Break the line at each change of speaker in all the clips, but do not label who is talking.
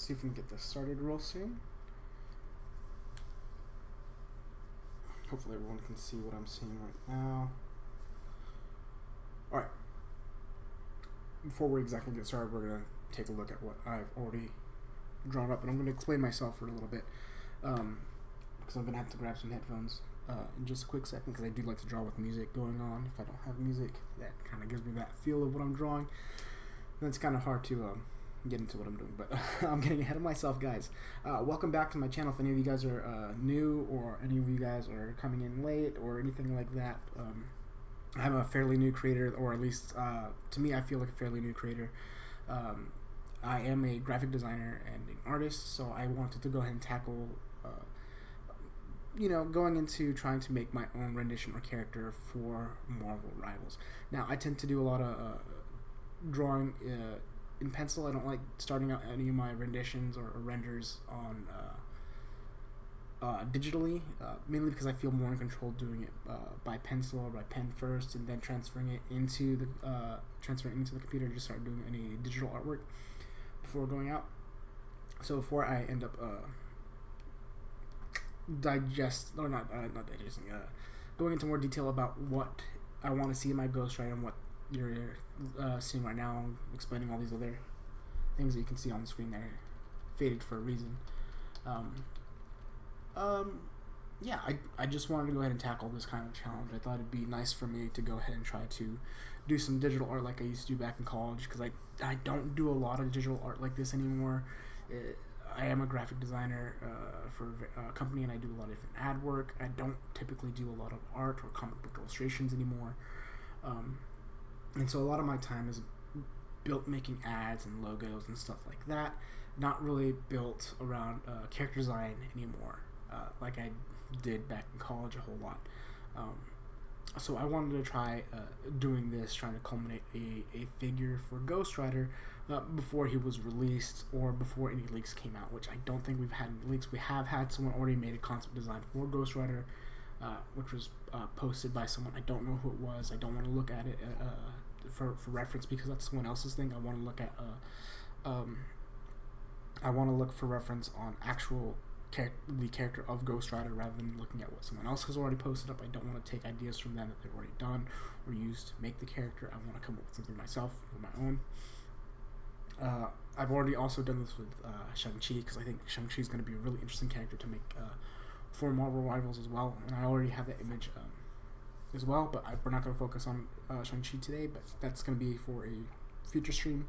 see if we can get this started real soon. Hopefully everyone can see what I'm seeing right now. Alright. Before we exactly get started, we're going to take a look at what I've already drawn up, and I'm going to explain myself for a little bit, because I'm going to have to grab some headphones in just a quick second, because I do like to draw with music going on. If I don't have music, that kind of gives me that feel of what I'm drawing. And it's kind of hard to get into what I'm doing, but I'm getting ahead of myself, guys. Welcome back to my channel. If any of you guys are new, or any of you guys are coming in late, or anything like that, I'm a fairly new creator, or at least to me I feel like a fairly new creator. I am a graphic designer and an artist, so I wanted to go ahead and tackle going into trying to make my own rendition or character for Marvel Rivals. Now, I tend to do a lot of drawing in pencil. I don't like starting out any of my renditions or renders on digitally, mainly because I feel more in control doing it by pencil or by pen first, and then transferring it into the computer and just start doing any digital artwork before going out. So before I end up going into more detail about what I want to see in my Ghost Rider and what you're seeing right now, explaining all these other things that you can see on the screen there, faded for a reason. Yeah, I just wanted to go ahead and tackle this kind of challenge. I thought it'd be nice for me to go ahead and try to do some digital art like I used to do back in college, because I don't do a lot of digital art like this anymore. I am a graphic designer for a company, and I do a lot of different ad work. I don't typically do a lot of art or comic book illustrations anymore. And so a lot of my time is built making ads and logos and stuff like that, not really built around character design anymore, like I did back in college a whole lot. So I wanted to try doing this, trying to culminate a figure for Ghost Rider before he was released, or before any leaks came out, which I don't think we've had any leaks. We have had someone already made a concept design for Ghost Rider, which was posted by someone. I don't know who it was. I don't want to look at it for reference, because that's someone else's thing. I want to look at I want to look for reference on actual the character of Ghost Rider, rather than looking at what someone else has already posted up. I don't want to take ideas from them that they've already done or used to make the character. I want to come up with something myself, of my own. I've already also done this with Shang-Chi, because I think Shang-Chi is going to be a really interesting character to make for Marvel Rivals as well, and I already have that image as well, but we're not going to focus on Shang-Chi today, but that's going to be for a future stream,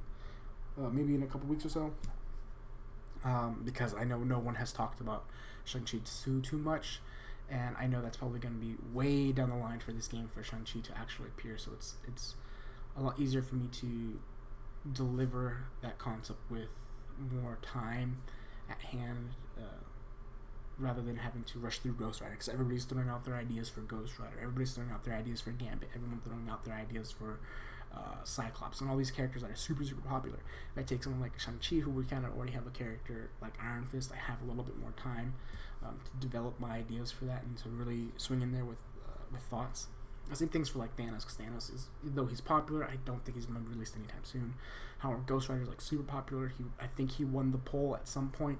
maybe in a couple weeks or so, because I know no one has talked about Shang-Chi too much, and I know that's probably going to be way down the line for this game for Shang-Chi to actually appear, so it's a lot easier for me to deliver that concept with more time at hand, rather than having to rush through Ghost Rider, because everybody's throwing out their ideas for Ghost Rider, everybody's throwing out their ideas for Gambit, everyone's throwing out their ideas for Cyclops, and all these characters that are super popular. If I take someone like Shang-Chi, who we kind of already have a character like Iron Fist, I have a little bit more time to develop my ideas for that, and to really swing in there with thoughts. The same things for like Thanos, because Thanos is, though he's popular, I don't think he's going to be released anytime soon. However, Ghost Rider is like super popular. I think he won the poll at some point,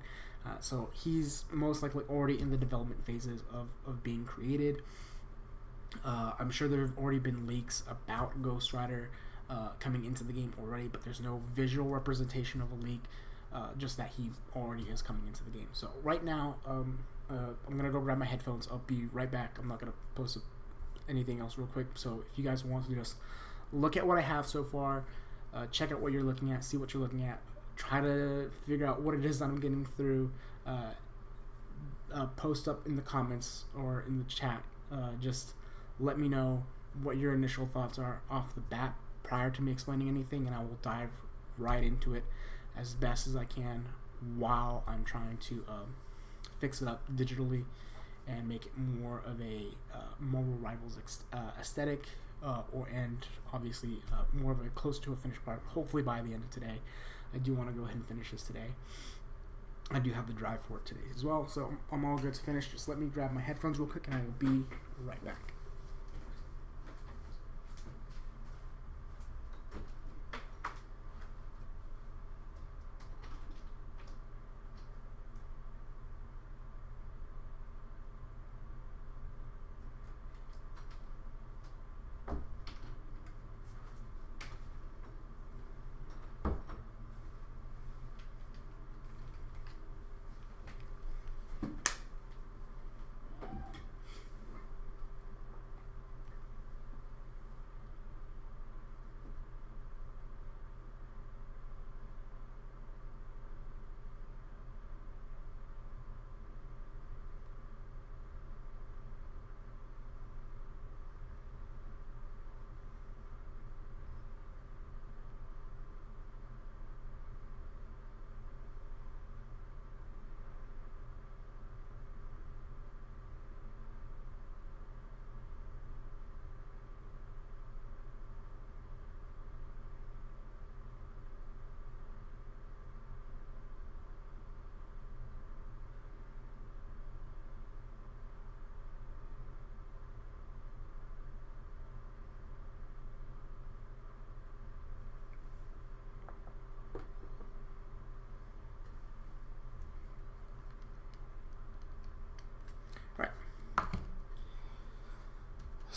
so he's most likely already in the development phases of being created. I'm sure there have already been leaks about Ghost Rider coming into the game already, but there's no visual representation of a leak, just that he already is coming into the game. So right now, I'm going to go grab my headphones. I'll be right back. I'm not going to post anything else real quick, so if you guys want to just look at what I have so far, check out what you're looking at, see what you're looking at, try to figure out what it is that I'm getting through, post up in the comments or in the chat, just let me know what your initial thoughts are off the bat prior to me explaining anything, and I will dive right into it as best as I can while I'm trying to fix it up digitally and make it more of a Marvel Rivals aesthetic, and obviously more of a close to a finished product, hopefully by the end of today. I do want to go ahead and finish this today. I do have the drive for it today as well, so I'm all good to finish. Just let me grab my headphones real quick, and I will be right back.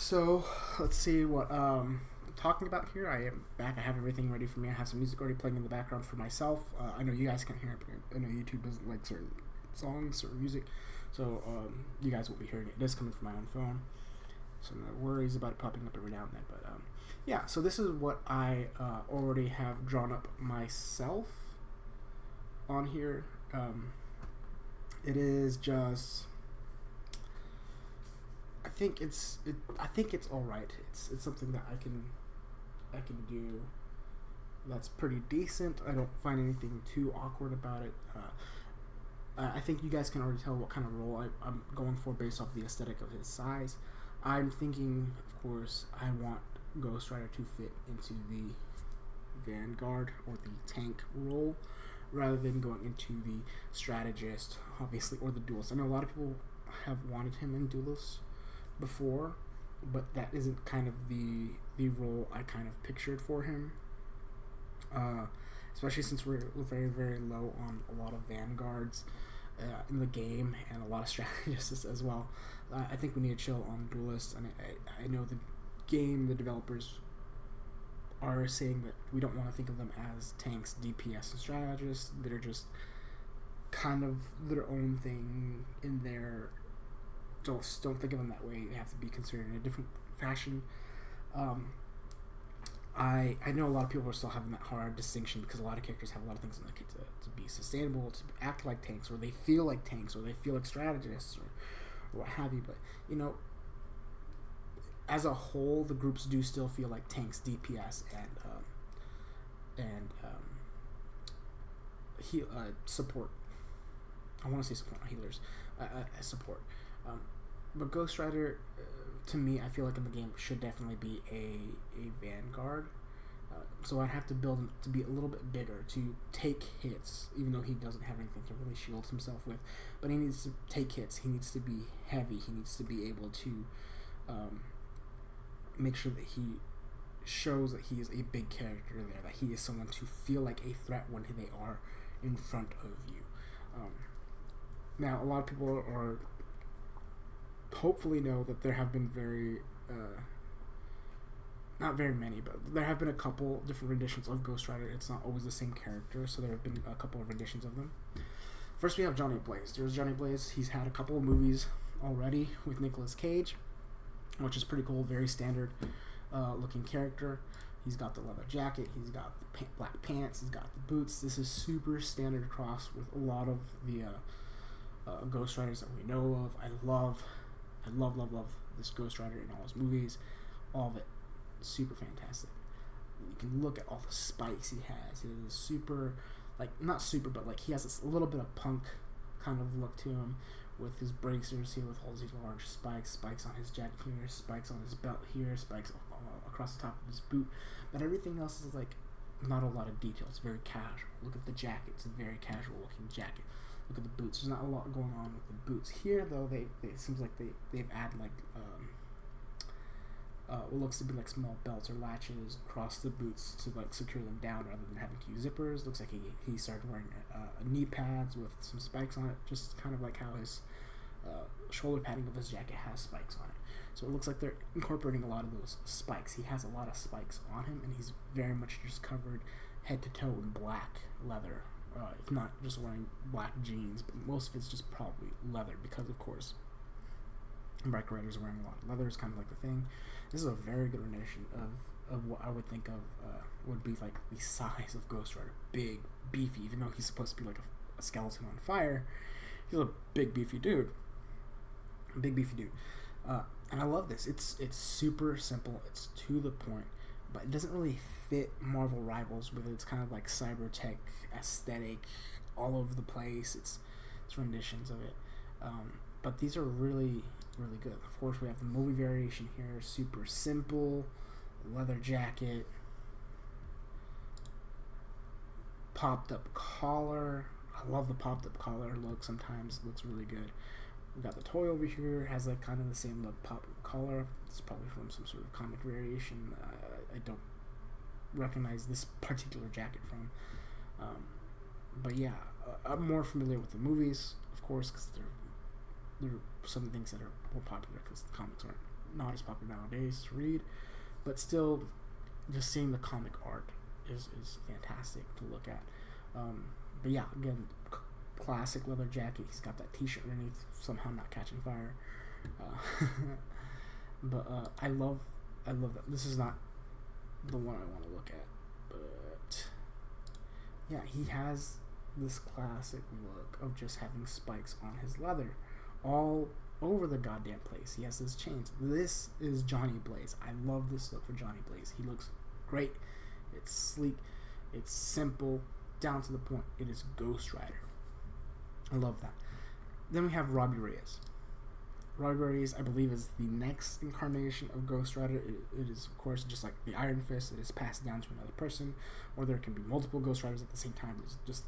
So let's see what I'm talking about here. I am back. I have everything ready for me. I have some music already playing in the background for myself. I know you guys can't hear it, but I know YouTube doesn't like certain songs or music, so you guys won't be hearing it. It is coming from my own phone, so no worries about it popping up every now and then. But yeah, so this is what I already have drawn up myself on here. It is just. I think it's all right. It's something that I can do. That's pretty decent. I don't find anything too awkward about it. I think you guys can already tell what kind of role I'm going for based off the aesthetic of his size. I'm thinking, of course, I want Ghost Rider to fit into the Vanguard or the tank role rather than going into the strategist, obviously, or the duelist. I know a lot of people have wanted him in duelist before, but that isn't kind of the role I kind of pictured for him. Especially since we're very, very low on a lot of vanguards in the game and a lot of strategists as well. I think we need to chill on duelists, and I know the developers are saying that we don't want to think of them as tanks, DPS, and strategists. They're just kind of their own thing in their. Don't think of them that way. They have to be considered in a different fashion. I know a lot of people are still having that hard distinction because a lot of characters have a lot of things in the kit to be sustainable, to act like tanks, or they feel like tanks, or they feel like strategists, or what have you. But as a whole, the groups do still feel like tanks, DPS, and support. I want to say support, not healers. Support. But Ghost Rider, to me, I feel like in the game should definitely be a Vanguard. So I'd have to build him to be a little bit bigger to take hits, even though he doesn't have anything to really shield himself with. But he needs to take hits. He needs to be heavy. He needs to be able to make sure that he shows that he is a big character there, that he is someone to feel like a threat when they are in front of you. Now, a lot of people are hopefully know that there have been not very many, but there have been a couple different renditions of Ghost Rider. It's not always the same character, so there have been a couple of renditions of them. First, we have Johnny Blaze. There's Johnny Blaze. He's had a couple of movies already with Nicolas Cage, which is pretty cool. Very standard looking character. He's got the leather jacket. He's got the black pants. He's got the boots. This is super standard across with a lot of the Ghost Riders that we know of. I love this Ghost Rider in all his movies. All of it, super fantastic. You can look at all the spikes he has. He is super, not super, but he has this little bit of punk kind of look to him with his bracers here, with all these large spikes on his jacket here, spikes on his belt here, spikes across the top of his boot. But everything else is not a lot of detail. It's very casual. Look at the jacket. It's a very casual looking jacket. Look at the boots. There's not a lot going on with the boots here, though. It seems like they've added what looks to be small belts or latches across the boots to secure them down rather than having to use zippers. Looks like he started wearing knee pads with some spikes on it, just kind of like how his shoulder padding of his jacket has spikes on it. So it looks like they're incorporating a lot of those spikes. He has a lot of spikes on him, and he's very much just covered head to toe in black leather. If not just wearing black jeans, but most of it's just probably leather because, of course, Biker Riders are wearing a lot of leather. Is kind of the thing. This is a very good rendition of what I would think of would be the size of Ghost Rider. Big, beefy, even though he's supposed to be a skeleton on fire. He's a big, beefy dude. And I love this. It's super simple. It's to the point. But it doesn't really fit Marvel Rivals with its kind of cybertech aesthetic all over the place. It's renditions of it. But these are really, really good. Of course, we have the movie variation here. Super simple. Leather jacket. Popped up collar. I love the popped up collar look. Sometimes it looks really good. We got the toy over here. Has kind of the same look, popped up collar. It's probably from some sort of comic variation. I don't recognize this particular jacket from. But yeah, I'm more familiar with the movies, of course, because they're some things that are more popular because the comics aren't not as popular nowadays to read, but still, just seeing the comic art is fantastic to look at. But yeah, again, classic leather jacket. He's got that T-shirt underneath, somehow not catching fire. But I love that. This is not the one I want to look at, but yeah, he has this classic look of just having spikes on his leather all over the goddamn place. He has his chains. This is Johnny Blaze. I love this look for Johnny Blaze. He looks great. It's sleek. It's simple, down to the point. It is Ghost Rider. I love that. Then we have Robbie Reyes. Robbie Reyes, I believe, is the next incarnation of Ghost Rider. It is, of course, just like the Iron Fist. It is passed down to another person, or there can be multiple Ghost Riders at the same time. It's just,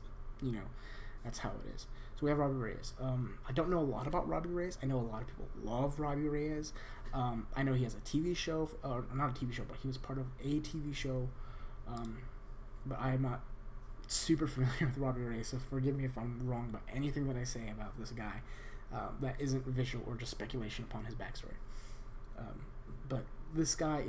that's how it is. So we have Robbie Reyes. I don't know a lot about Robbie Reyes. I know a lot of people love Robbie Reyes. I know he has a TV show, or not a TV show, but he was part of a TV show. But I am not super familiar with Robbie Reyes, so forgive me if I'm wrong about anything that I say about this guy. That isn't visual or just speculation upon his backstory. But this guy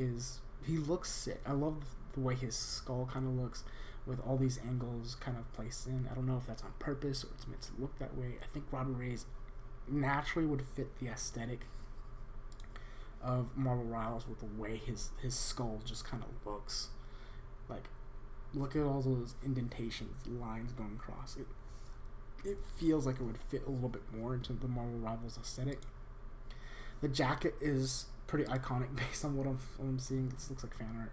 he looks sick. I love the way his skull kind of looks with all these angles kind of placed in. I don't know if that's on purpose or it's meant to look that way. I think Robbie Reyes naturally would fit the aesthetic of Marvel Rivals with the way his skull just kind of looks. Like, look at all those indentations, lines going across. It feels like it would fit a little bit more into the Marvel Rivals aesthetic. The jacket is pretty iconic based on what I'm seeing. This looks like fan art.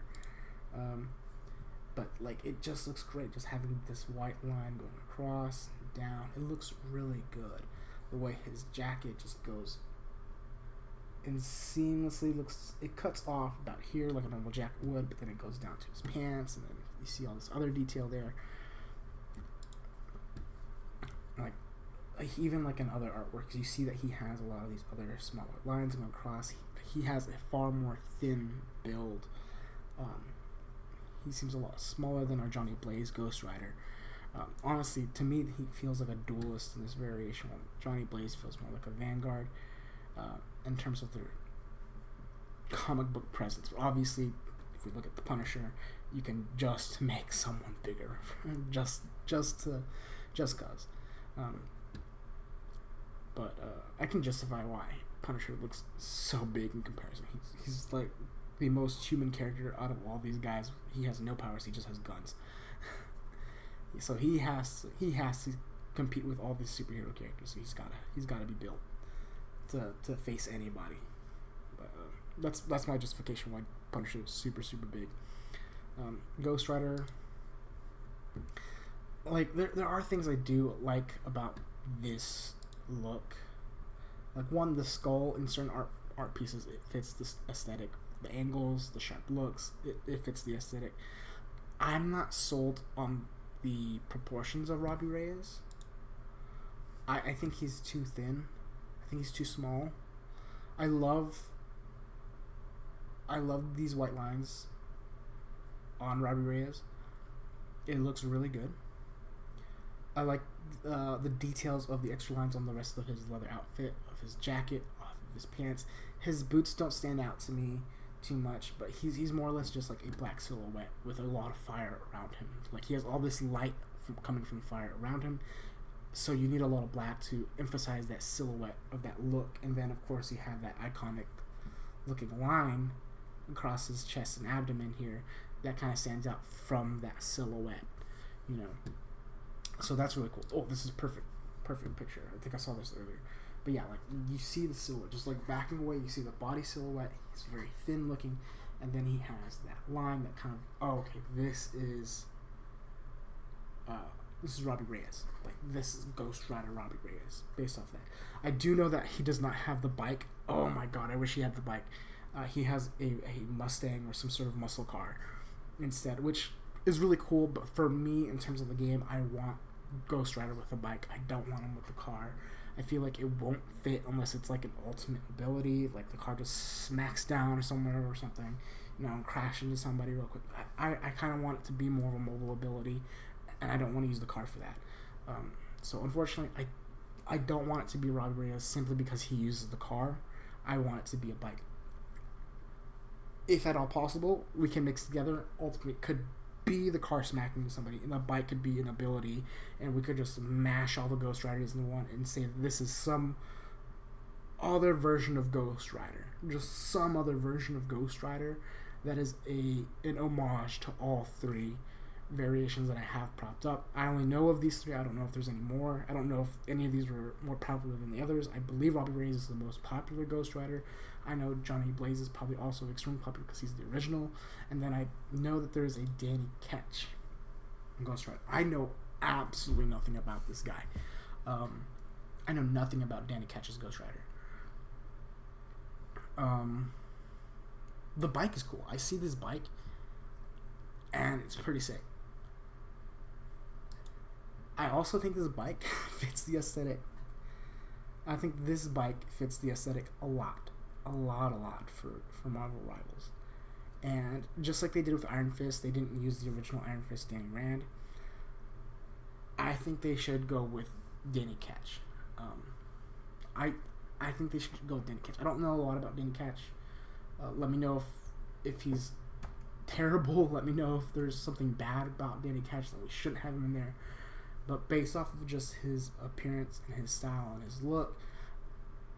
But like, it just looks great, just having this white line going across, down. It looks really good. The way his jacket just goes and seamlessly it cuts off about here like a normal jacket would, but then it goes down to his pants, and then you see all this other detail there. Like even like in other artworks, you see that he has a lot of these other smaller lines going across. He has a far more thin build. He seems a lot smaller than our Johnny Blaze Ghost Rider. Honestly, to me, he feels like a duelist in this variation. Johnny Blaze feels more like a Vanguard in terms of their comic book presence. But obviously, if we look at the Punisher, you can just make someone bigger, just cause. But I can justify why Punisher looks so big in comparison. He's like the most human character out of all these guys. He has no powers. He just has guns. So he has to compete with all these superhero characters. So he's gotta be built to face anybody. But that's my justification why Punisher is super big. Ghost Rider. Like there are things I do like about this look. Like one, the skull in certain art pieces, it fits this aesthetic. The angles, the sharp looks, it fits the aesthetic. I'm not sold on the proportions of Robbie Reyes. I think he's too thin. I think he's too small. I love these white lines on Robbie Reyes. It looks really good. I like the details of the extra lines on the rest of his leather outfit, of his jacket, of his pants. His boots don't stand out to me too much, but he's more or less just like a black silhouette with a lot of fire around him. Like he has all this light coming from fire around him, so you need a lot of black to emphasize that silhouette of that look. And then of course you have that iconic looking line across his chest and abdomen here that kind of stands out from that silhouette, so that's really cool. Oh, this is perfect picture. I think I saw this earlier. But yeah, like you see the silhouette just like backing away. You see the body silhouette. He's very thin looking, and then he has that line that kind of this is Robbie Reyes. Like this is Ghost Rider Robbie Reyes based off that. I do know that he does not have the bike. Oh my god, I wish he had the bike. He has a Mustang or some sort of muscle car instead, which is really cool. But for me, in terms of the game, I want Ghost Rider with a bike. I don't want him with the car. I feel like it won't fit unless it's like an ultimate ability, like the car just smacks down somewhere or something, and crash into somebody real quick. I kind of want it to be more of a mobile ability, and I don't want to use the car for that. So unfortunately, I don't want it to be Robbie Reyes simply because he uses the car. I want it to be a bike. if at all possible, we can mix together. Ultimately, it could be the car smacking somebody, and the bike could be an ability, and we could just mash all the Ghost Riders in one and say this is some other version of Ghost Rider, just some other version of Ghost Rider that is an homage to all three variations that I have propped up. I only know of these three. I don't know if there's any more. I don't know if any of these were more popular than the others. I believe Robbie Reyes is the most popular Ghost Rider. I know Johnny Blaze is probably also extremely popular because he's the original. And then I know that there's a Danny Ketch Ghost Rider. I know absolutely nothing about this guy. I know nothing about Danny Ketch's Ghost Rider. The bike is cool. I see this bike, and it's pretty sick. I also think this bike fits the aesthetic. I think this bike fits the aesthetic a lot for Marvel Rivals. And just like they did with Iron Fist, they didn't use the original Iron Fist Danny Rand. I think they should go with Danny Ketch. I think they should go with Danny Ketch. I don't know a lot about Danny Ketch. Let me know if he's terrible. Let me know if there's something bad about Danny Ketch that we shouldn't have him in there. But based off of just his appearance and his style and his look,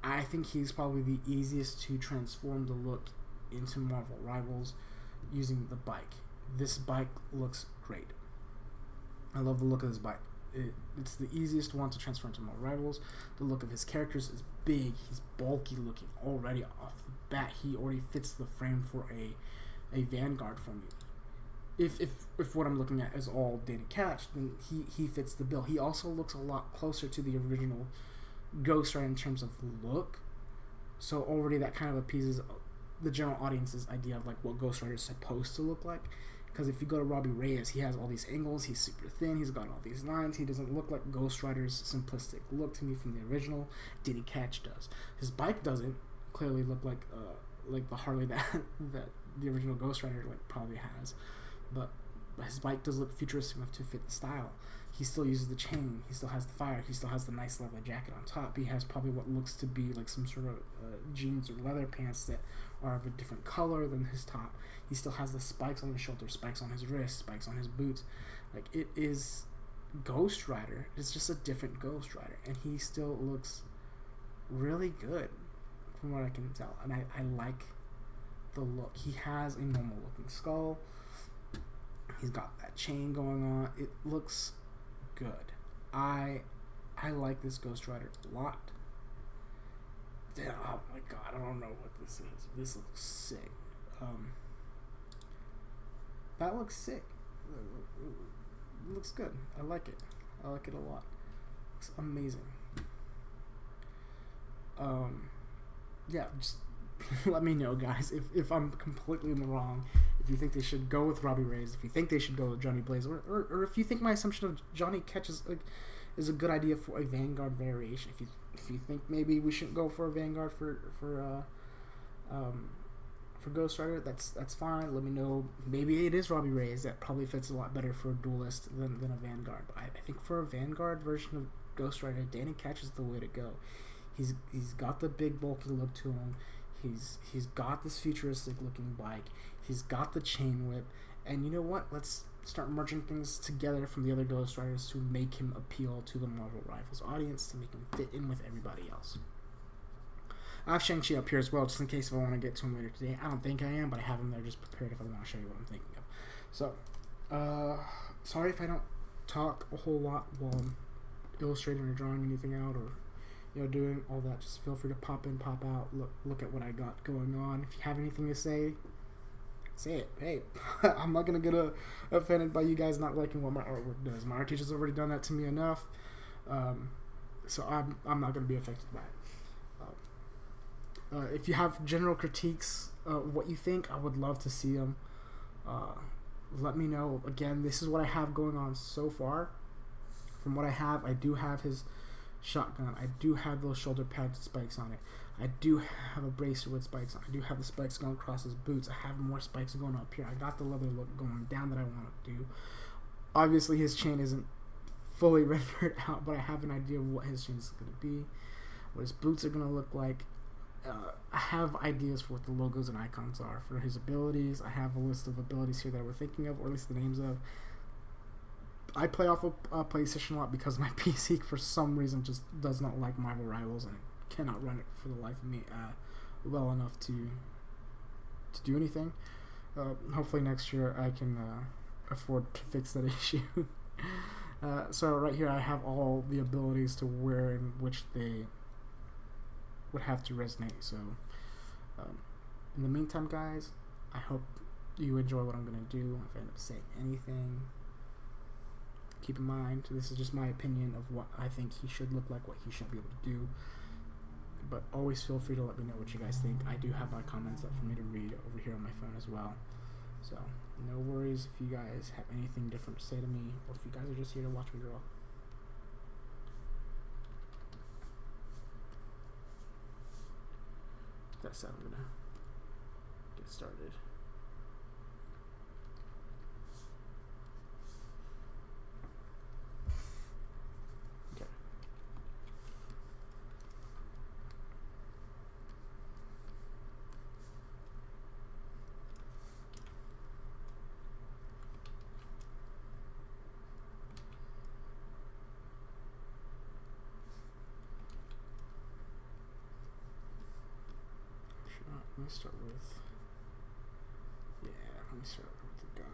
I think he's probably the easiest to transform the look into Marvel Rivals using the bike. This bike looks great. I love the look of this bike. It's the easiest one to transfer into Marvel Rivals. The look of his characters is big. He's bulky looking already off the bat. He already fits the frame for a Vanguard for me. If what I'm looking at is all Danny Ketch, then he fits the bill. He also looks a lot closer to the original Ghost Rider in terms of look. So already that kind of appeases the general audience's idea of like what Ghost Rider is supposed to look like. Because if you go to Robbie Reyes, he has all these angles, he's super thin, he's got all these lines, he doesn't look like Ghost Rider's simplistic look to me from the original. Danny Ketch does. His bike doesn't clearly look like the Harley that the original Ghost Rider like probably has. But his bike does look futuristic enough to fit the style. He still uses the chain. He still has the fire. He still has the nice leather jacket on top. He has probably what looks to be like some sort of jeans or leather pants that are of a different color than his top. He still has the spikes on his shoulder, spikes on his wrist, spikes on his boots. Like, it is Ghost Rider. It's just a different Ghost Rider. And he still looks really good from what I can tell. And I like the look. He has a normal looking skull. He's got that chain going on. It looks good. I like this Ghost Rider a lot. Oh my god, I don't know what this is. This looks sick. That looks sick. It looks good. I like it. I like it a lot. It's amazing. Yeah, just let me know, guys, if I'm completely in the wrong. If you think they should go with Robbie Reyes, if you think they should go with Johnny Blaze, or if you think my assumption of Johnny Ketch is a good idea for a Vanguard variation. If you think maybe we shouldn't go for a Vanguard for Ghost Rider, that's fine. Let me know. Maybe it is Robbie Reyes. That probably fits a lot better for a duelist than a Vanguard. But I think for a Vanguard version of Ghost Rider, Danny Ketch is the way to go. He's got the big bulky look to him. He's got this futuristic looking bike. He's got the chain whip. And you know what? Let's start merging things together from the other Ghost Riders to make him appeal to the Marvel Rivals audience, to make him fit in with everybody else. I have Shang-Chi up here as well, just in case if I want to get to him later today. I don't think I am, but I have him there just prepared if I want to show you what I'm thinking of. So, sorry if I don't talk a whole lot while I'm illustrating or drawing anything out, or doing all that. Just feel free to pop in, pop out, look at what I got going on. If you have anything to say it. Hey, I'm not gonna get offended by you guys not liking what my artwork does. My art teacher's already done that to me enough, so I'm not gonna be affected by it. If you have general critiques, what you think, I would love to see them. Let me know. Again, this is what I have going on so far. From what I have, I do have his shotgun. I do have those shoulder pad spikes on it. I do have a bracer with spikes on it. I do have the spikes going across his boots. I have more spikes going up here. I got the leather look going down that I want to do. Obviously, his chain isn't fully rendered out, but I have an idea of what his chain is going to be, what his boots are going to look like. I have ideas for what the logos and icons are for his abilities. I have a list of abilities here that we're thinking of, or at least the names of. I play off of PlayStation a lot because my PC, for some reason, just does not like Marvel Rivals and cannot run it for the life of me well enough to do anything. Hopefully next year I can afford to fix that issue. So right here I have all the abilities to where in which they would have to resonate. So in the meantime, guys, I hope you enjoy what I'm going to do. If I end up saying anything, keep in mind this is just my opinion of what I think he should look like, what he should be able to do. But always feel free to let me know what you guys think. I do have my comments up for me to read over here on my phone as well. So no worries if you guys have anything different to say to me, or if you guys are just here to watch me grow. That said, I'm gonna get started. Okay. Let me start with, let me start with the gun.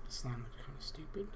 Slime looked kind of stupid.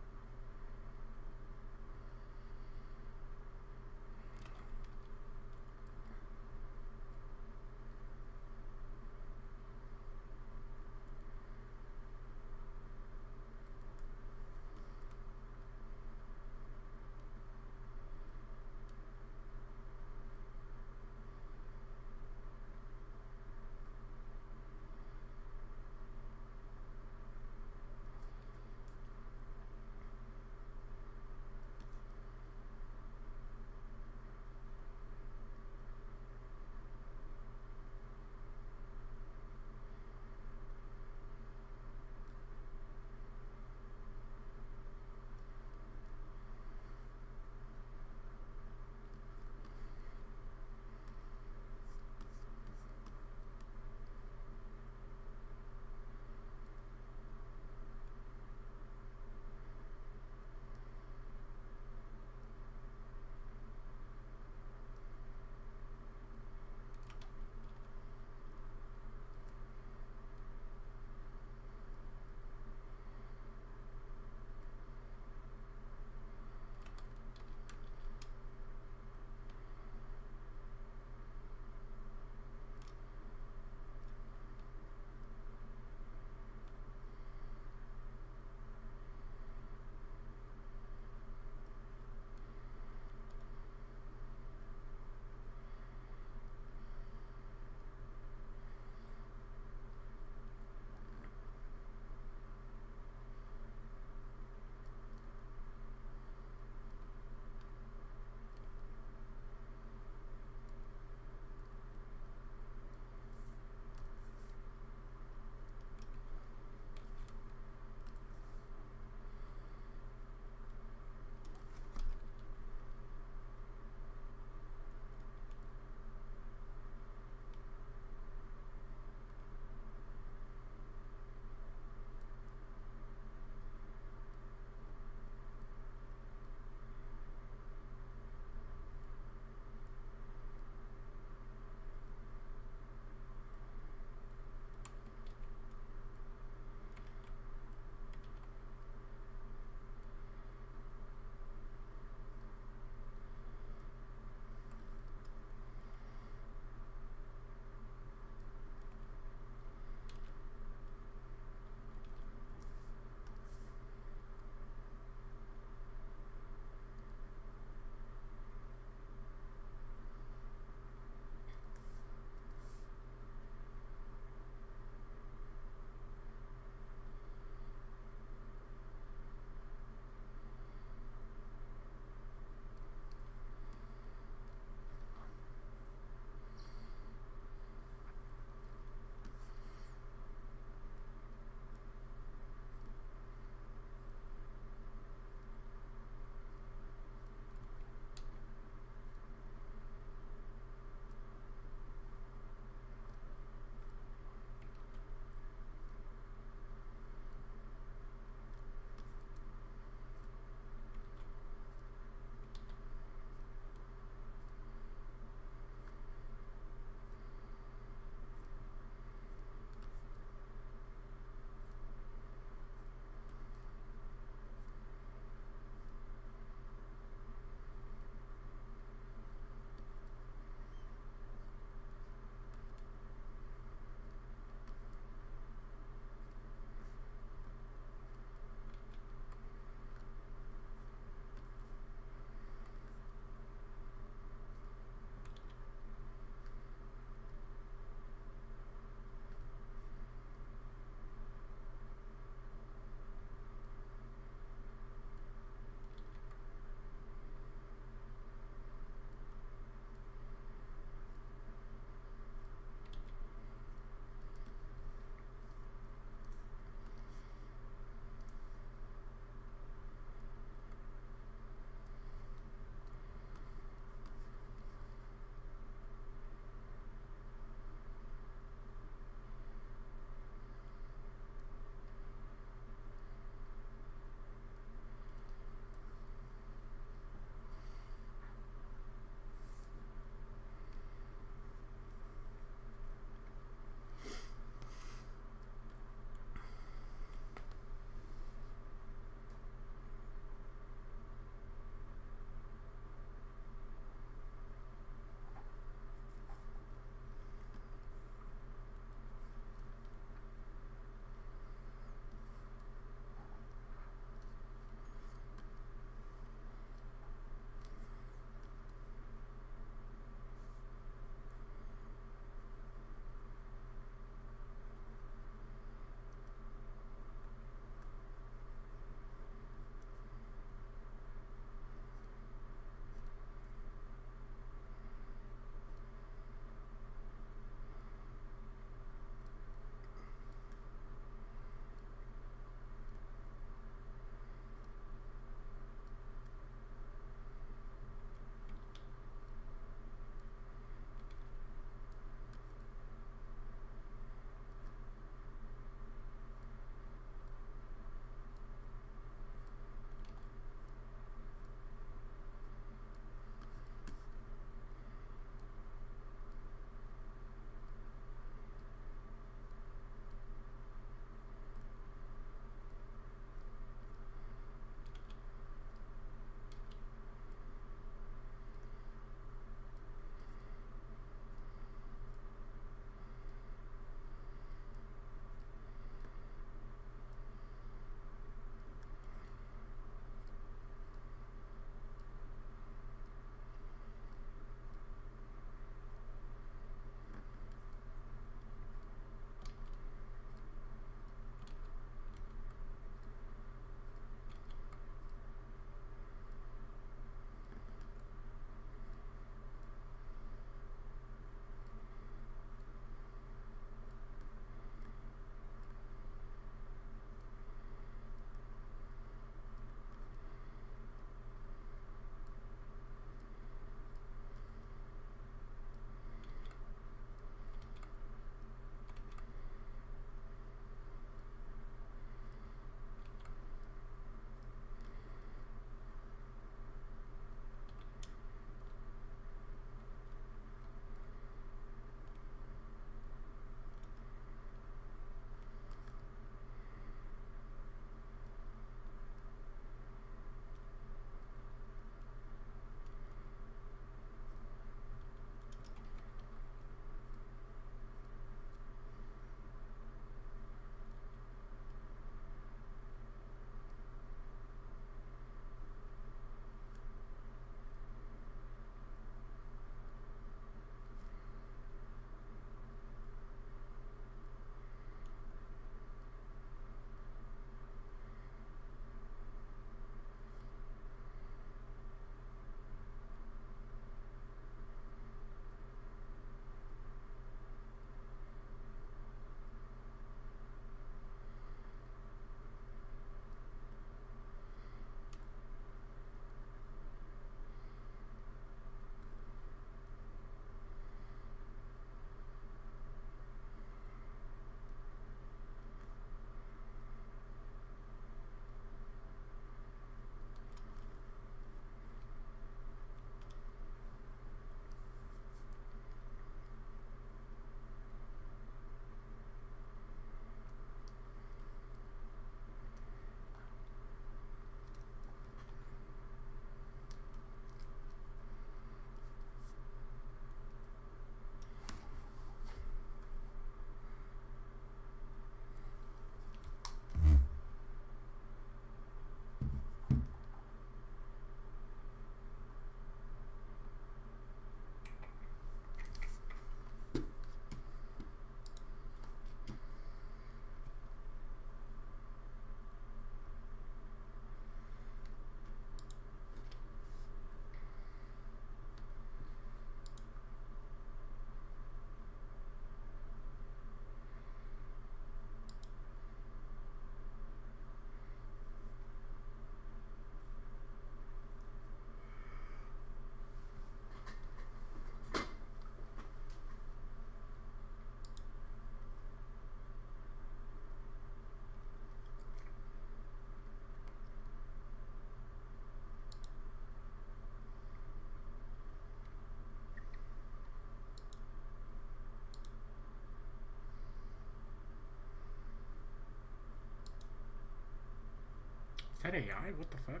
that AI? What the fuck?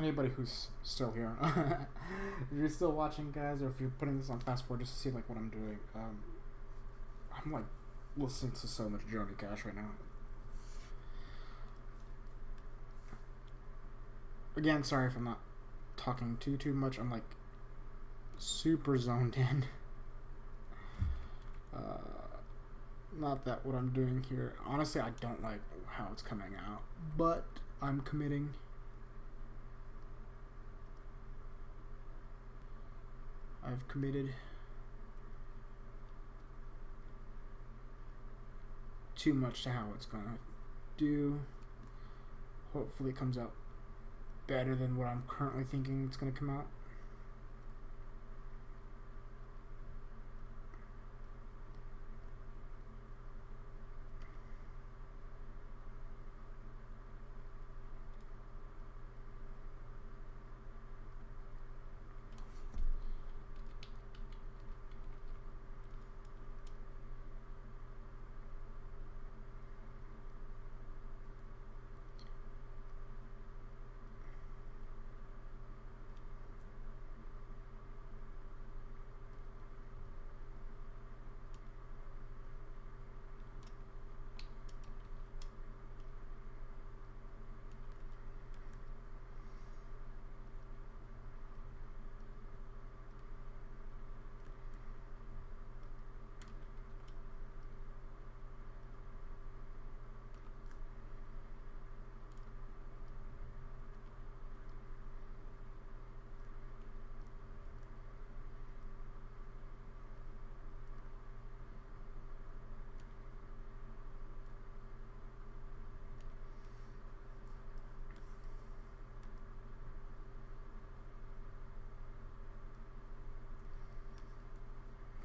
anybody who's still here, if you're still watching, guys, or if you're putting this on fast forward just to see like what I'm doing, I'm like listening to so much Johnny Cash right now. Again, sorry if I'm not talking too much. I'm like super zoned in. Not that what I'm doing here. Honestly, I don't like how it's coming out, but I'm committing. I've committed too much to how it's gonna do. Hopefully, it comes out better than what I'm currently thinking it's gonna come out.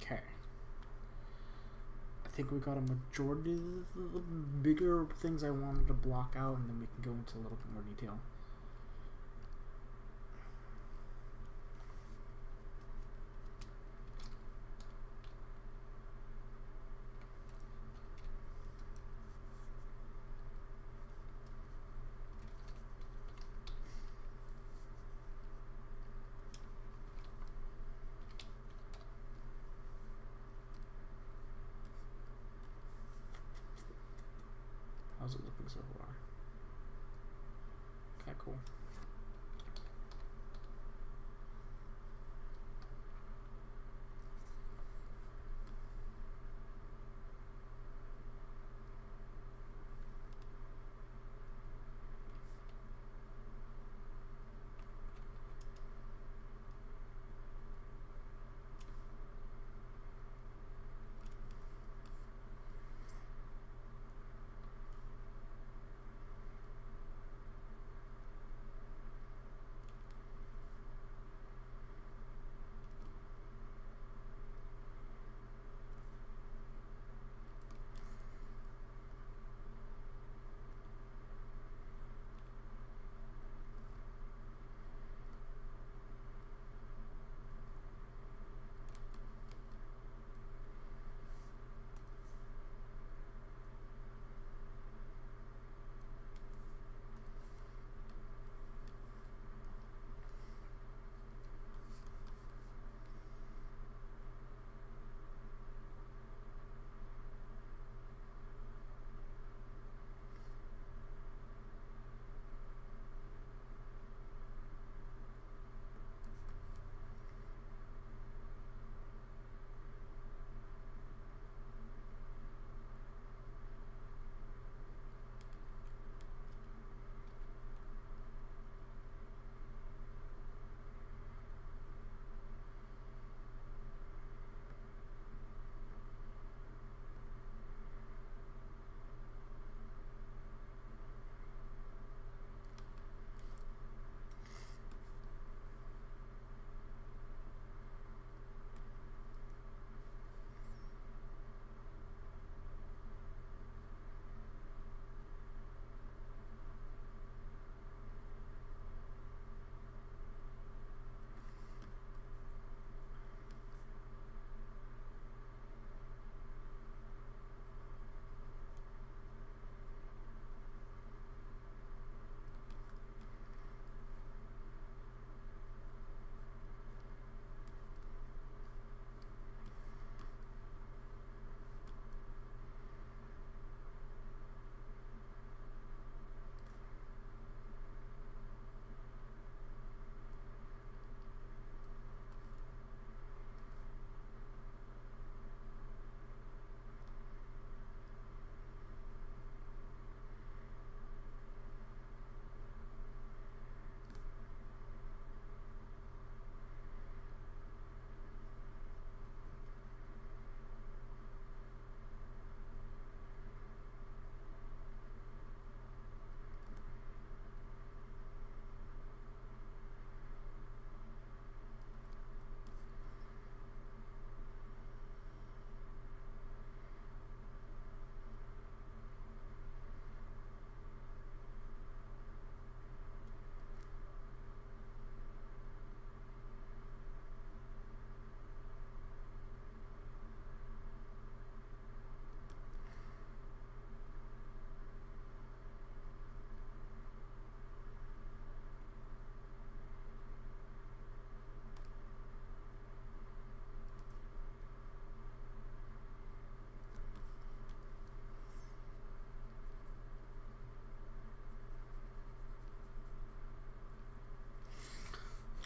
Okay. I think we got a majority of the bigger things I wanted to block out, and then we can go into a little bit more detail. How's it looking so far? Okay, cool.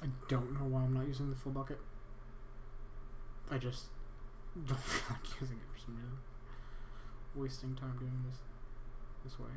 I don't know why I'm not using the full bucket. I just don't feel like using it for some reason. Wasting time doing this way.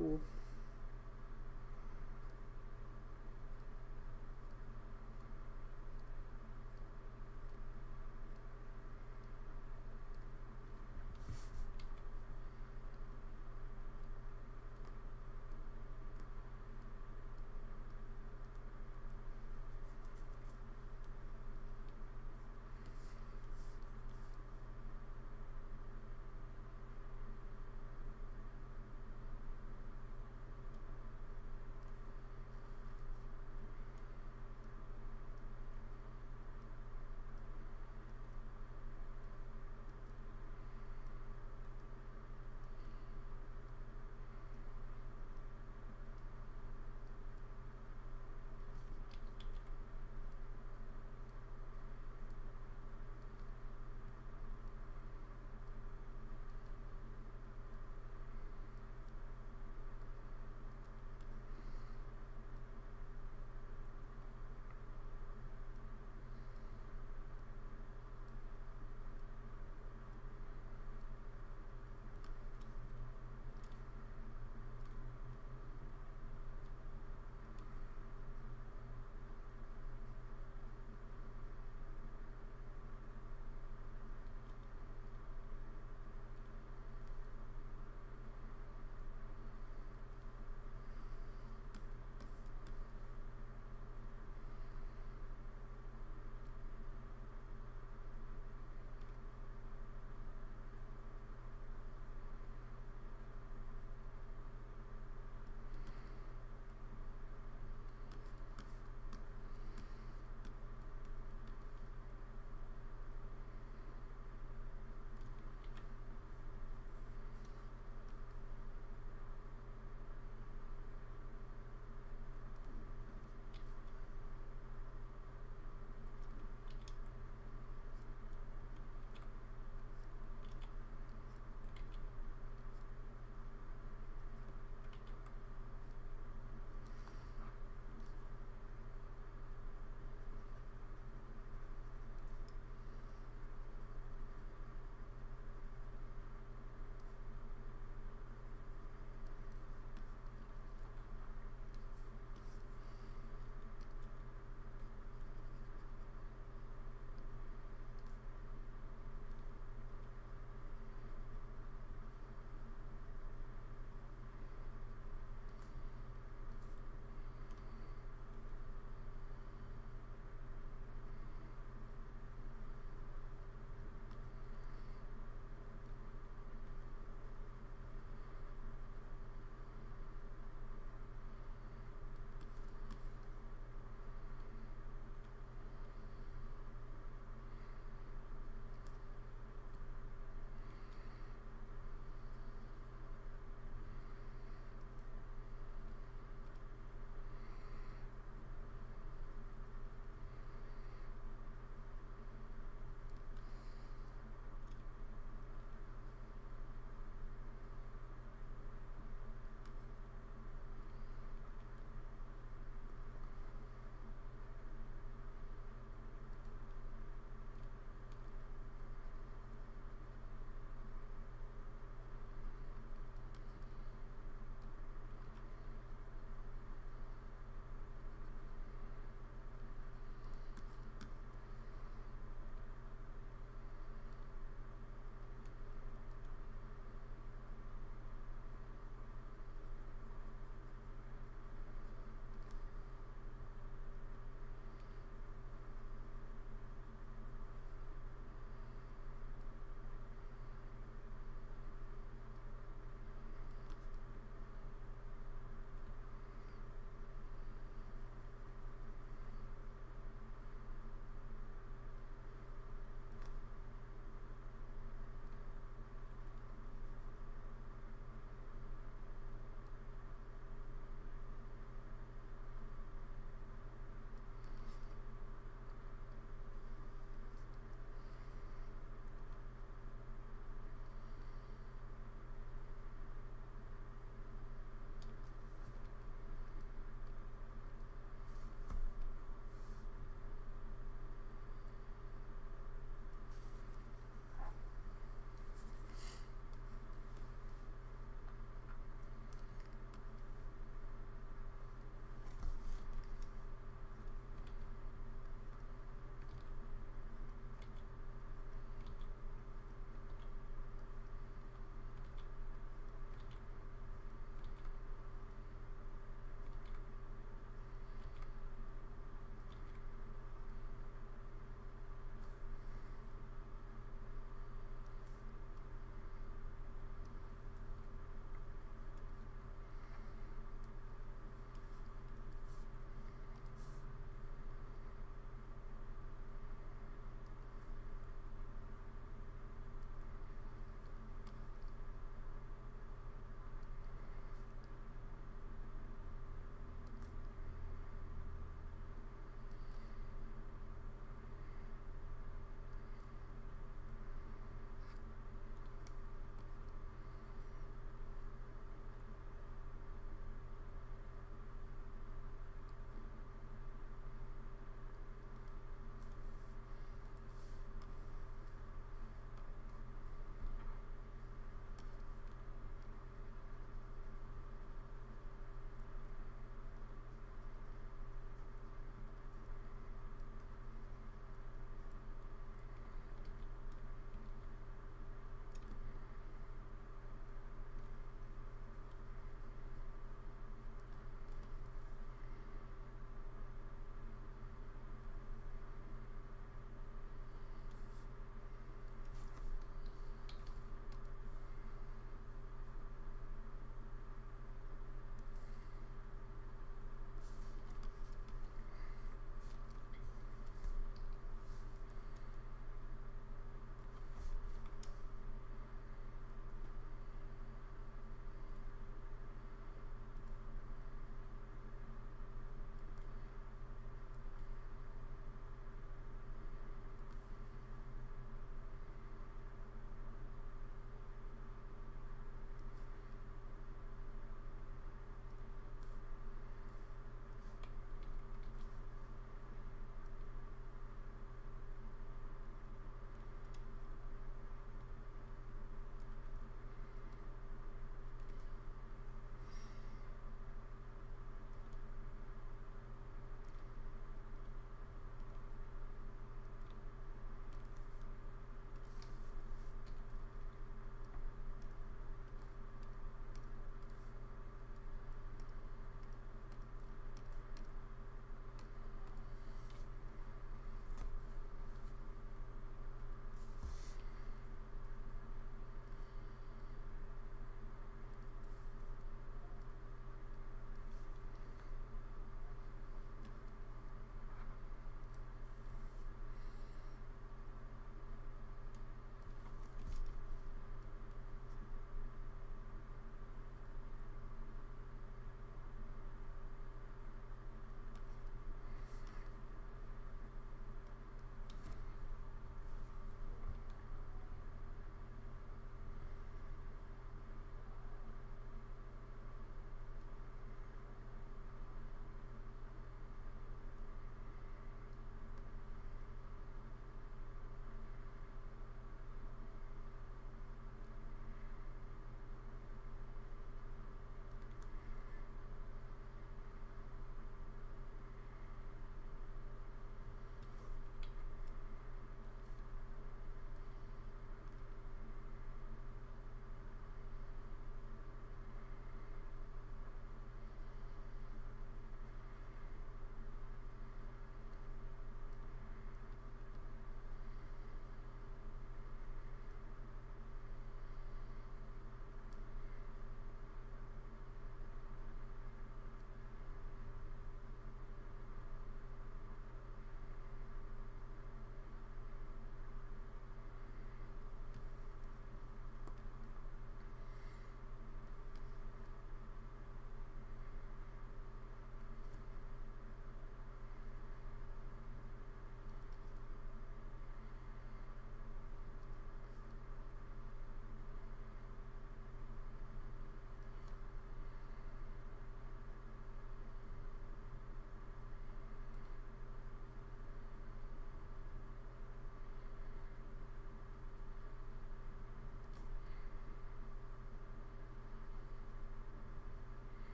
cool.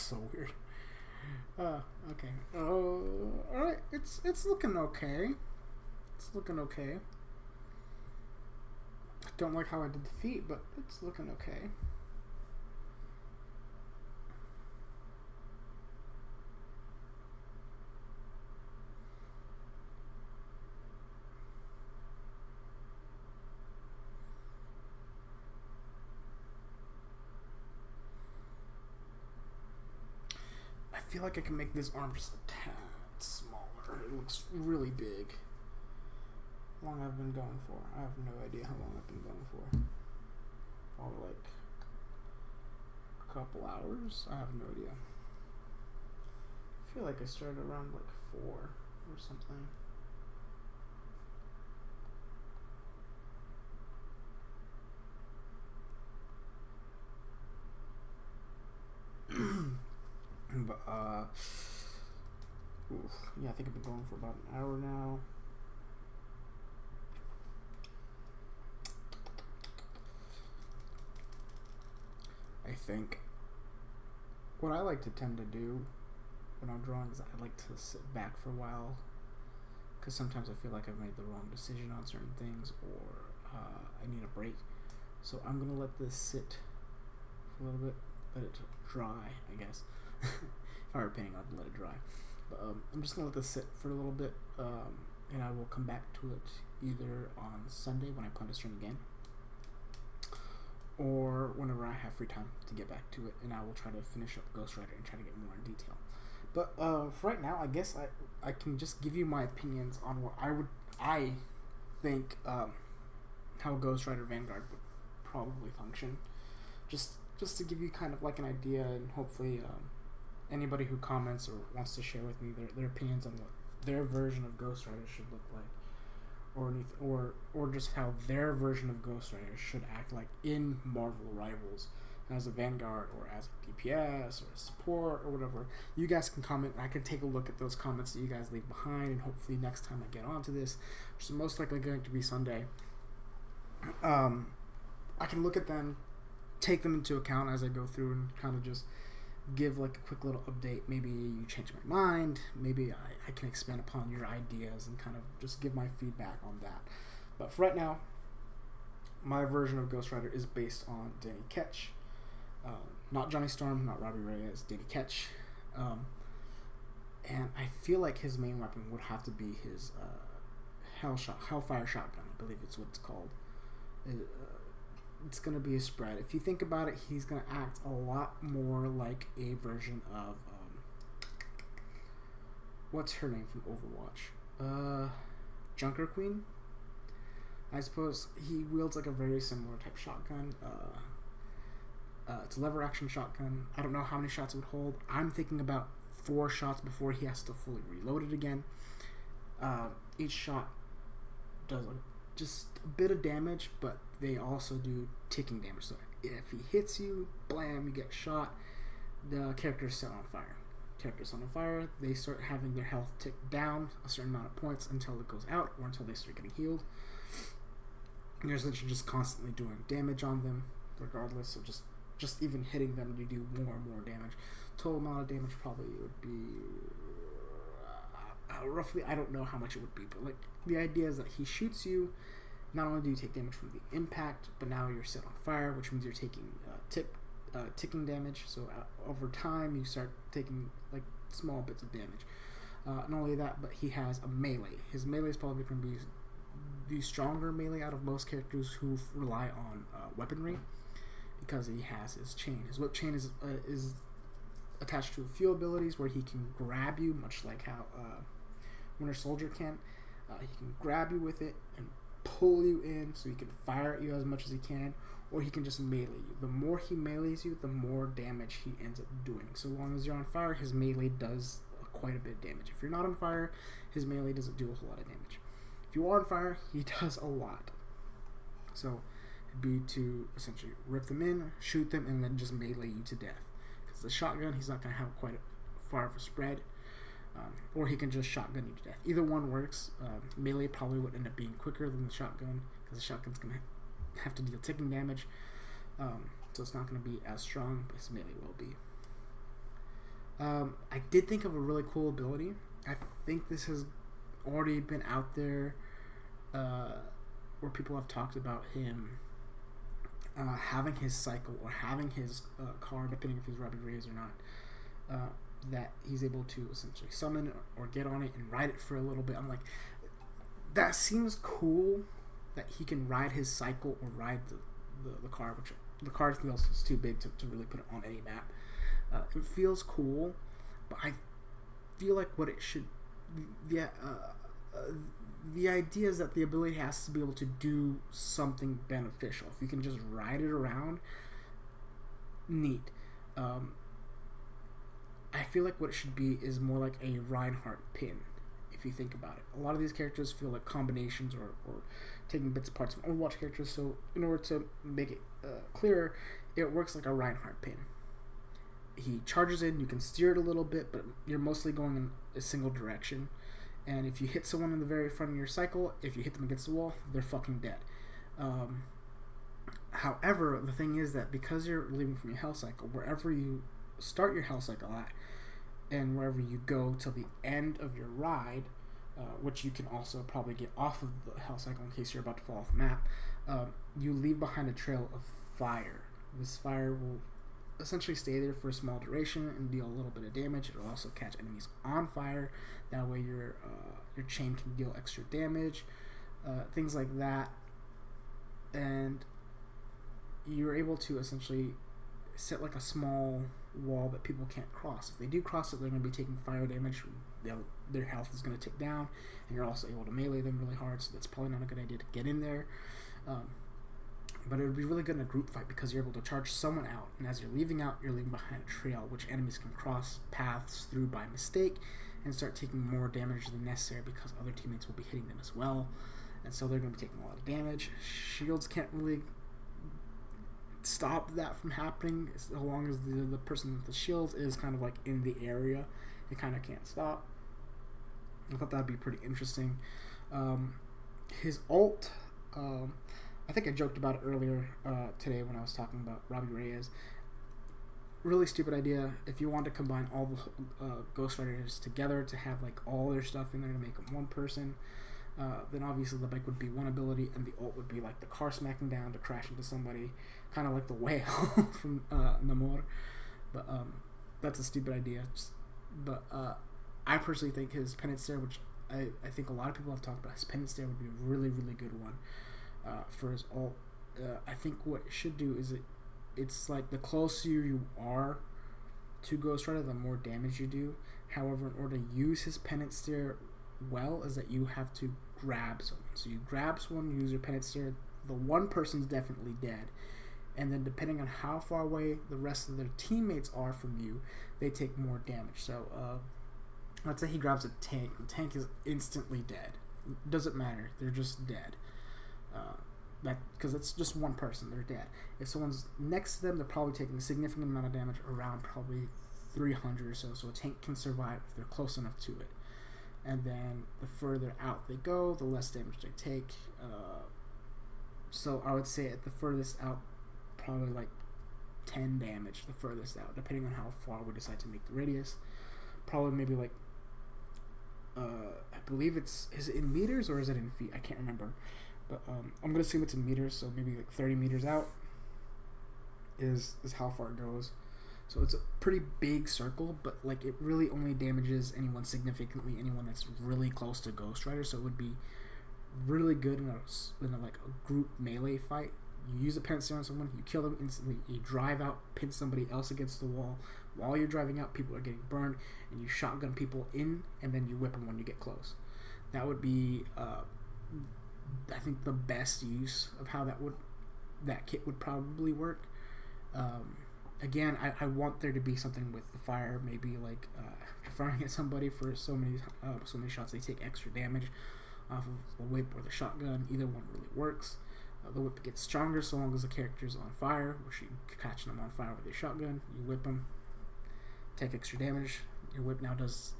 so weird. Okay. Alright. It's looking okay. It's looking okay. I don't like how I did the feet, but it's looking okay. I feel like I can make this arm just a tad smaller. It looks really big. How long I've been going for? I have no idea how long I've been going for. Probably like a couple hours. I have no idea. I feel like I started around like 4 or something. But yeah, I think I've been going for about an hour now. I think what I like to tend to do when I'm drawing is I like to sit back for a while, because sometimes I feel like I've made the wrong decision on certain things, or I need a break. So I'm gonna let this sit for a little bit, let it dry, I guess. If I were painting, I'd let it dry. But I'm just gonna let this sit for a little bit, and I will come back to it either on Sunday when I plan to stream again, or whenever I have free time to get back to it, and I will try to finish up Ghost Rider and try to get more in detail. But for right now, I guess I can just give you my opinions on what I think how Ghost Rider Vanguard would probably function, just to give you kind of like an idea, and hopefully anybody who comments or wants to share with me their opinions on what their version of Ghost Rider should look like, or just how their version of Ghost Rider should act like in Marvel Rivals, as a Vanguard or as a DPS or a support or whatever. You guys can comment, and I can take a look at those comments that you guys leave behind, and hopefully next time I get onto this, which is most likely going to be Sunday, I can look at them, take them into account as I go through, and kind of just give like a quick little update. Maybe you change my mind, maybe I can expand upon your ideas and kind of just give my feedback on that. But for right now, my version of Ghost Rider is based on Danny Ketch, not Johnny Storm, not Robbie Reyes, Danny Ketch, and I feel like his main weapon would have to be his Hellfire Shotgun, I believe it's what it's called. It's going to be a spread. If you think about it, he's going to act a lot more like a version of what's her name from Overwatch? Junker Queen? I suppose he wields like a very similar type shotgun. It's a lever action shotgun. I don't know how many shots it would hold. I'm thinking about 4 shots before he has to fully reload it again. Each shot does just a bit of damage, but they also do ticking damage. So if he hits you, blam, you get shot. The character is set on fire. Characters set on fire, they start having their health tick down a certain amount of points until it goes out, or until they start getting healed. And you're essentially just constantly doing damage on them, regardless. So just even hitting them, you do more and more damage. Total amount of damage probably would be roughly, I don't know how much it would be, but like the idea is that he shoots you. Not only do you take damage from the impact, but now you're set on fire, which means you're taking ticking damage. So over time, you start taking like small bits of damage. Not only that, but he has a melee. His melee is probably going to be the stronger melee out of most characters who rely on weaponry, because he has his chain. His whip chain is attached to a few abilities where he can grab you, much like how Winter Soldier can. He can grab you with it and pull you in, so he can fire at you as much as he can, or he can just melee you. The more he melees you, the more damage he ends up doing. So long as you're on fire, his melee does quite a bit of damage. If you're not on fire, his melee doesn't do a whole lot of damage. If you are on fire, he does a lot. So it'd be to essentially rip them in, shoot them, and then just melee you to death. Because the shotgun, he's not going to have quite far of a spread. Or he can just shotgun you to death. Either one works. Melee probably would end up being quicker than the shotgun, because the shotgun's going to have to deal ticking damage. So it's not going to be as strong, but his melee will be. I did think of a really cool ability. I think this has already been out there, where people have talked about him having his cycle or having his card, depending if he's Robbie Reyes or not, that he's able to essentially summon or get on it and ride it for a little bit. I'm like, that seems cool that he can ride his cycle or ride the card, which the card feels is too big to really put it on any map. It feels cool, but I feel like what it should, the idea is that the ability has to be able to do something beneficial. If you can just ride it around, neat. I feel like what it should be is more like a Reinhardt pin, if you think about it. A lot of these characters feel like combinations or taking bits and parts of Overwatch characters, so in order to make it clearer, it works like a Reinhardt pin. He charges in, you can steer it a little bit, but you're mostly going in a single direction. And if you hit someone in the very front of your cycle, if you hit them against the wall, they're fucking dead. However, the thing is that because you're leaving from your health cycle, wherever you start your health cycle at, and wherever you go till the end of your ride, which you can also probably get off of the health cycle in case you're about to fall off the map, you leave behind a trail of fire. This fire will essentially stay there for a small duration and deal a little bit of damage. It will also catch enemies on fire. That way your chain can deal extra damage, things like that. And you're able to essentially set like a small wall that people can't cross. If they do cross it, they're going to be taking fire damage. Their health is going to tick down, and you're also able to melee them really hard, so that's probably not a good idea to get in there. But it would be really good in a group fight because you're able to charge someone out, and as you're leaving out, you're leaving behind a trail which enemies can cross paths through by mistake and start taking more damage than necessary because other teammates will be hitting them as well, and so they're going to be taking a lot of damage. Shields can't really stop that from happening as long as the person with the shield is kind of like in the area. It kind of can't stop. I thought that'd be pretty interesting. His ult, I think I joked about it earlier today when I was talking about Robbie Reyes. Really stupid idea. If you want to combine all the Ghost Riders together to have like all their stuff in there to make them one person, then obviously the bike would be one ability and the ult would be like the car smacking down to crash into somebody, kind of like the whale from Namor. But that's a stupid idea. But I personally think his Penance Stare, which I think a lot of people have talked about, his Penance Stare would be a really, really good one for his ult. I think what it should do is it's like the closer you are to Ghost Rider, the more damage you do. However, in order to use his Penance Stare well, is that you have to grab someone. So you grab someone, use your Penance Stare, the one person's definitely dead. And then depending on how far away the rest of their teammates are from you, they take more damage. So let's say he grabs a tank. The tank is instantly dead. Doesn't matter. They're just dead. Because it's just one person. They're dead. If someone's next to them, they're probably taking a significant amount of damage, around probably 300 or so. So a tank can survive if they're close enough to it. And then the further out they go, the less damage they take. So I would say at the furthest out, probably like 10 damage, the furthest out, depending on how far we decide to make the radius. Probably maybe like, I believe is it in meters or is it in feet? I can't remember. But I'm going to assume it's in meters, so maybe like 30 meters out is how far it goes. So it's a pretty big circle, but like it really only damages anyone that's really close to Ghost Rider. So it would be really good in a like a group melee fight. You use a Penance Stare on someone, you kill them instantly, you drive out, pin somebody else against the wall. While you're driving out, people are getting burned, and you shotgun people in, and then you whip them when you get close. That would be, I think, the best use of how that kit would probably work. Again, I want there to be something with the fire, maybe like firing at somebody for so many shots, they take extra damage off of the whip or the shotgun. Either one really works. The whip gets stronger so long as the character's on fire, which you catch them on fire with your shotgun. You whip them, take extra damage. Your whip now does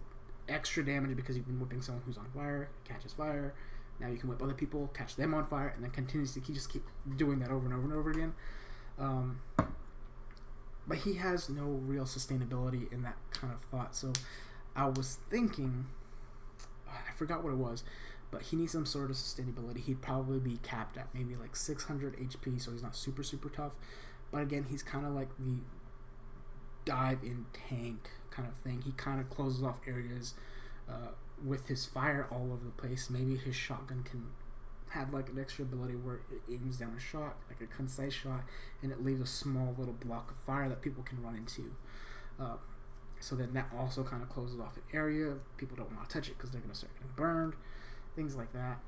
extra damage because you've been whipping someone who's on fire, catches fire. Now you can whip other people, catch them on fire, and then continuously just keep doing that over and over and over again. But he has no real sustainability in that kind of thought. So I was thinking, I forgot what it was, but he needs some sort of sustainability. He'd probably be capped at maybe like 600 HP, so he's not super tough. But again, he's kind of like the dive in tank kind of thing. He kind of closes off areas with his fire all over the place. Maybe his shotgun can have like an extra ability where it aims down a shot, like a concise shot, and it leaves a small little block of fire that people can run into. So then that also kind of closes off an area. People don't want to touch it because they're going to start getting burned, things like that.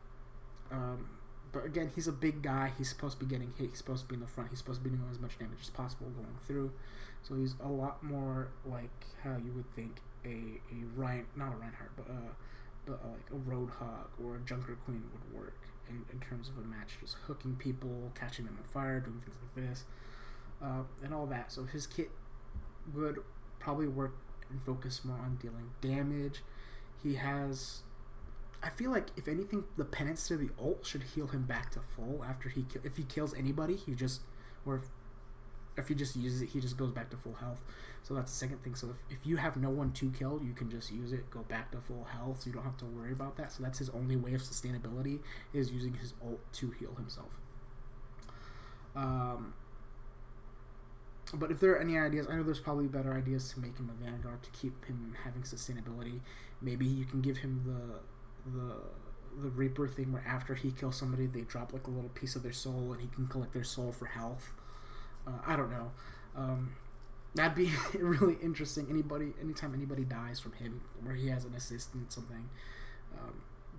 But again, he's a big guy. He's supposed to be getting hit. He's supposed to be in the front. He's supposed to be doing as much damage as possible going through. So he's a lot more like how you would think a not a Reinhardt, but like a Roadhog or a Junker Queen would work in terms of a match, just hooking people, catching them on fire, doing things like this, and all that. So his kit would probably work and focus more on dealing damage. He has, I feel like if anything, the penance to the ult should heal him back to full after if he kills anybody, if he just uses it, he just goes back to full health. So that's the second thing. So if you have no one to kill, you can just use it, go back to full health, so you don't have to worry about that. So that's his only way of sustainability, is using his ult to heal himself. But if there are any ideas, I know there's probably better ideas to make him a Vanguard to keep him having sustainability. Maybe you can give him the Reaper thing where after he kills somebody, they drop like a little piece of their soul and he can collect their soul for health. I don't know. That'd be really interesting. Anytime anybody dies from him, where he has an assistant, something,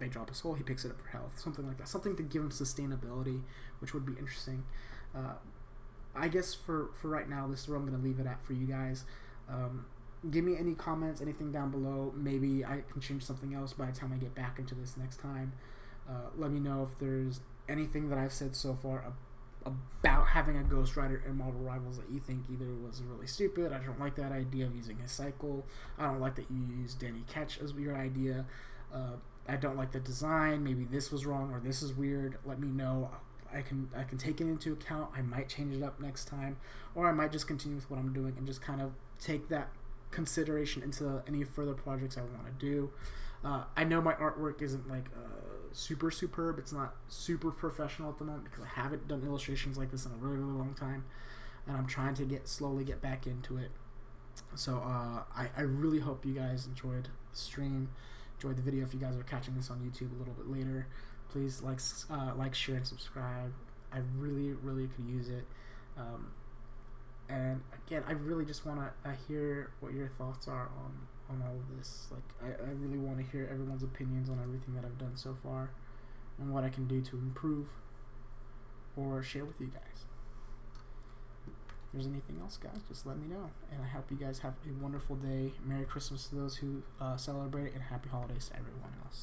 they drop a soul, he picks it up for health, something like that. Something to give him sustainability, which would be interesting. I guess for right now, this is where I'm going to leave it at for you guys. Give me any comments, anything down below. Maybe I can change something else by the time I get back into this next time. Let me know if there's anything that I've said so far about having a Ghost Rider in Marvel Rivals that you think either was really stupid. I don't like that idea of using his cycle. I don't like that you use Danny Ketch as your idea. I don't like the design. Maybe this was wrong or this is weird. Let me know. I can take it into account. I might change it up next time, or I might just continue with what I'm doing and just kind of take that consideration into any further projects I want to do. I know my artwork isn't like super superb. It's not super professional at the moment because I haven't done illustrations like this in a really long time, and I'm trying to slowly get back into it. So I really hope you guys enjoyed the stream, enjoyed the video. If you guys are catching this on YouTube a little bit later, please like, share, and subscribe. I really could use it. And again, I really just want to hear what your thoughts are on all of this. Like, I really want to hear everyone's opinions on everything that I've done so far and what I can do to improve or share with you guys. If there's anything else, guys, just let me know. And I hope you guys have a wonderful day. Merry Christmas to those who celebrate it, and happy holidays to everyone else.